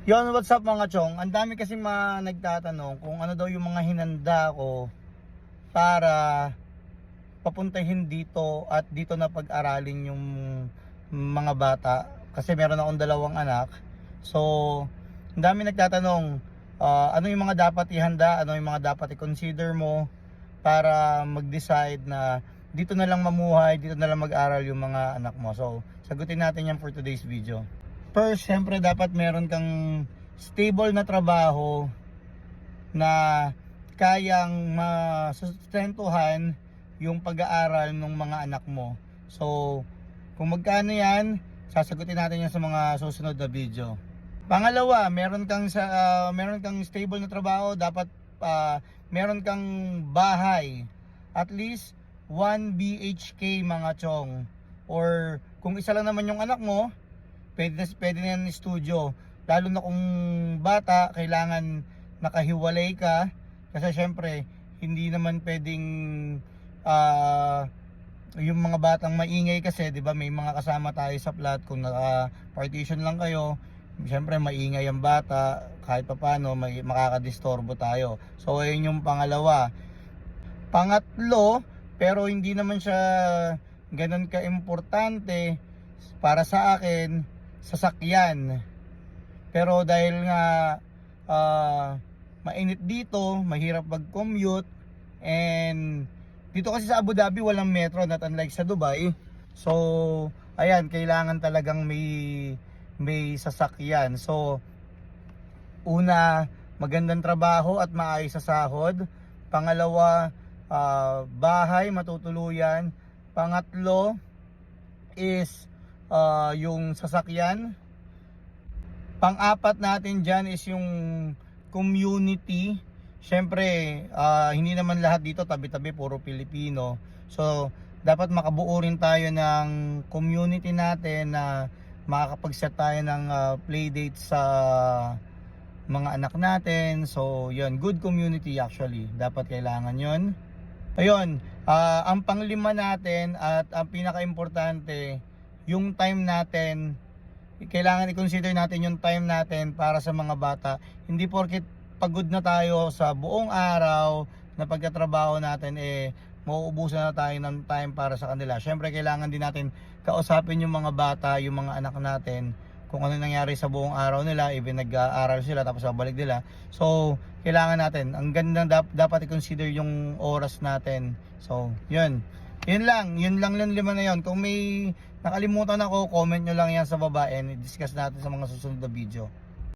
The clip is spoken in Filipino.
Yon, what's up mga chong? Ang dami kasi nagtatanong kung ano daw yung mga hinanda ko para papuntahin dito at dito na pag-aralin yung mga bata. Kasi meron akong dalawang anak. So, ang dami nagtatanong ano yung mga dapat ihanda, ano yung mga dapat i-consider mo para mag-decide na dito na lang mamuhay, dito na lang mag-aral yung mga anak mo. So, sagutin natin yan for today's video. First, syempre dapat meron kang stable na trabaho na kayang masustentuhan yung pag-aaral ng mga anak mo. So, kung magkano yan, sasagutin natin yan sa mga susunod na video. Pangalawa, meron kang stable na trabaho, dapat meron kang bahay. At least 1 BHK mga chong. Or kung isa lang naman yung anak mo, pwede na yan studio. Lalo na kung bata, kailangan nakahiwalay ka. Kasi syempre, hindi naman pwedeng yung mga batang maingay kasi, di ba, may mga kasama tayo sa flat. Kung naka-partition lang kayo, syempre maingay ang bata. Kahit papano, makakadistorbo tayo. So, ayun yung pangalawa. Pangatlo, pero hindi naman siya ganun ka-importante para sa akin, sasakyan. Pero dahil nga mainit dito, mahirap mag-commute, and dito kasi sa Abu Dhabi walang metro, not unlike sa Dubai. So ayan, kailangan talagang may sasakyan. So una, magandang trabaho at maayos sa sahod. Pangalawa, bahay, matutuluyan. Pangatlo is yung sasakyan. Pang-apat natin dyan is yung community. Syempre, hindi naman lahat dito tabi-tabi puro Pilipino. So, dapat makabuo rin tayo ng community natin na makakapag-set tayo ng playdate sa mga anak natin. So, yun, good community actually. Dapat kailangan yun. Ayun, ang panglima natin at ang pinaka-importante, yung time natin. Kailangan i-consider natin yung time natin para sa mga bata. Hindi porket pagod na tayo sa buong araw na pagkatrabaho natin, mauubusan na tayo ng time para sa kanila. Syempre kailangan din natin kausapin yung mga bata, yung mga anak natin, kung ano nangyari sa buong araw nila, even nag-aaral sila tapos babalik nila. So kailangan natin, ang ganda dapat i-consider yung oras natin. So yun lang yung lima na yun. Kung may nakalimutan ako, comment nyo lang yan sa baba and i-discuss natin sa mga susunod na video.